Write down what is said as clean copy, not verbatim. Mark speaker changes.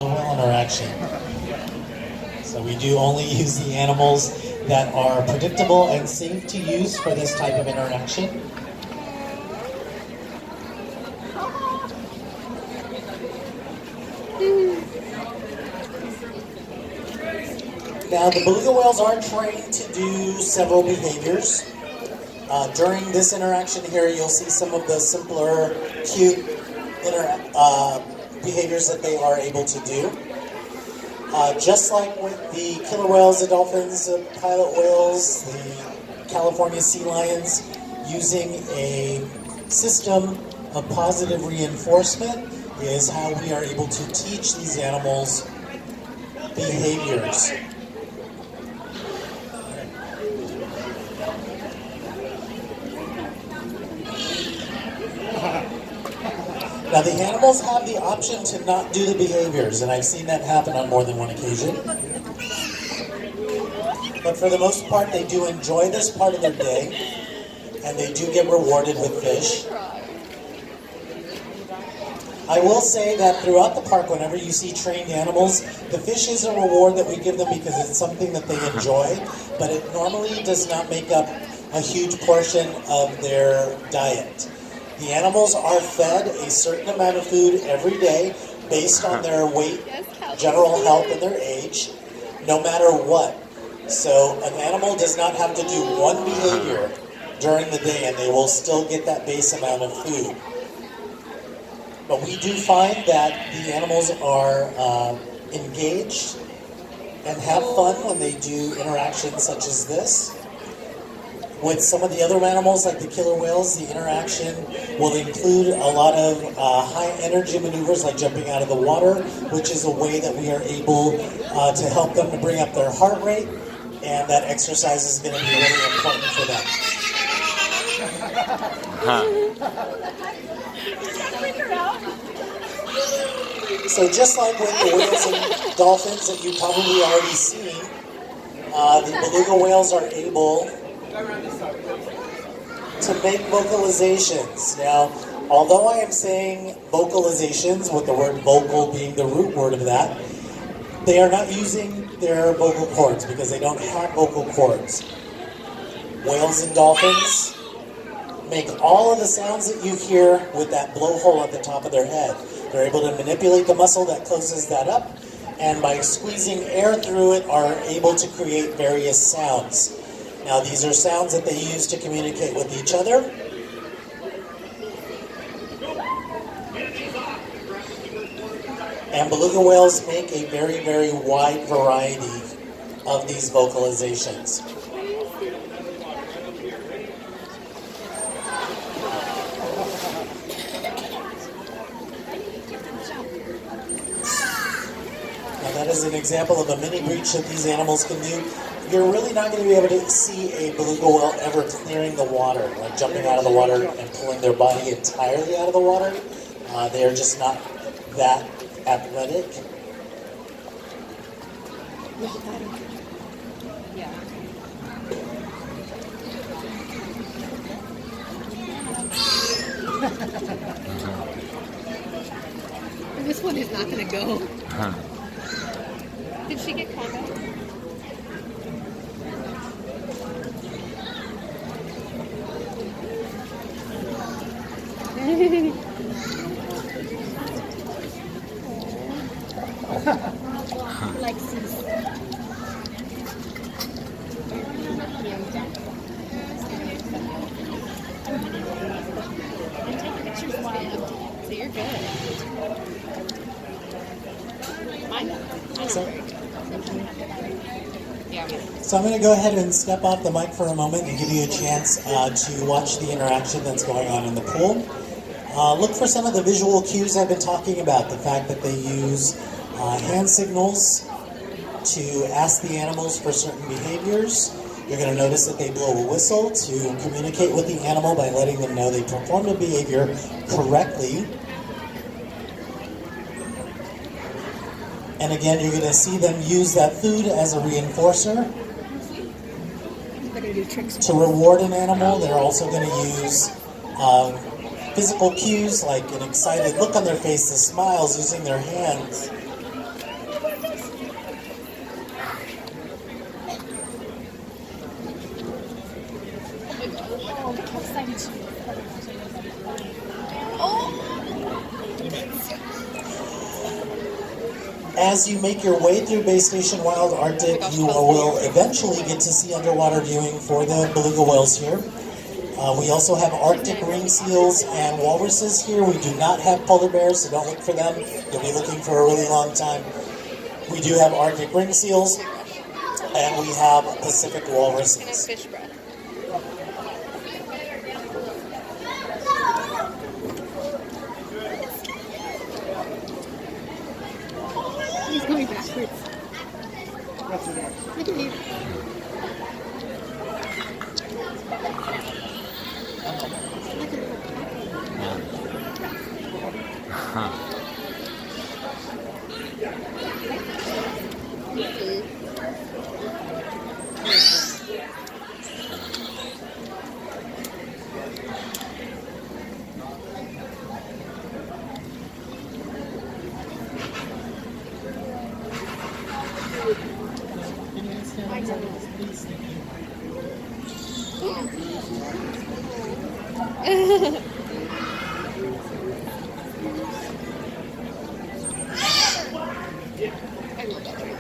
Speaker 1: Well interaction. So we do only use the animals that are predictable and safe to use for this type of interaction. Now the beluga whales are trained to do several behaviors. During this interaction here, you'll see some of the simpler, cute behaviors that they are able to do. Just like with the killer whales, the dolphins, the pilot whales, the California sea lions, using a system of positive reinforcement is how we are able to teach these animals behaviors. Now the animals have the option to not do the behaviors, and I've seen that happen on more than one occasion. But for the most part, they do enjoy this part of their day, and they do get rewarded with fish. I will say that throughout the park, whenever you see trained animals, the fish is a reward that we give them because it's something that they enjoy, but it normally does not make up a huge portion of their diet. The animals are fed a certain amount of food every day based on their weight, general health, and their age, no matter what. So an animal does not have to do one behavior during the day and they will still get that base amount of food. But we do find that the animals are engaged and have fun when they do interactions such as this. With some of the other animals, like the killer whales, the interaction will include a lot of high-energy maneuvers, like jumping out of the water, which is a way that we are able to help them to bring up their heart rate, and that exercise is going to be really important for them. So just like with the whales and dolphins that you've probably already seen, the beluga whales are able to make vocalizations. Now, although I am saying vocalizations, with the word vocal being the root word of that, they are not using their vocal cords because they don't have vocal cords. Whales and dolphins make all of the sounds that you hear with that blowhole at the top of their head. They're able to manipulate the muscle that closes that up, and by squeezing air through it are able to create various sounds. Now these are sounds that they use to communicate with each other. And beluga whales make a very, very wide variety of these vocalizations. Now that is an example of a mini breach that these animals can do. You're really not going to be able to see a beluga whale ever clearing the water, like jumping out of the water and pulling their body entirely out of the water. They are just not that athletic.
Speaker 2: This one is not going to go. Did she get caught up? Like these. Take pictures while I'm so you're good.
Speaker 1: So I'm going to go ahead and step off the mic for a moment and give you a chance to watch the interaction that's going on in the pool. Look for some of the visual cues I've been talking about, the fact that they use hand signals to ask the animals for certain behaviors. You're going to notice that they blow a whistle to communicate with the animal by letting them know they performed a behavior correctly. And again, you're going to see them use that food as a reinforcer. To reward an animal, they're also going to use physical cues like an excited look on their face, the smiles, using their hands As you make your way through Bay Station Wild Arctic, you will eventually get to see underwater viewing for the beluga whales here. We also have Arctic ring seals and walruses here. We do not have polar bears, so don't look for them. You'll be looking for a really long time. We do have Arctic ring seals, and we have Pacific walruses.
Speaker 2: Fish breath. He's going backwards. Look at you. I love that.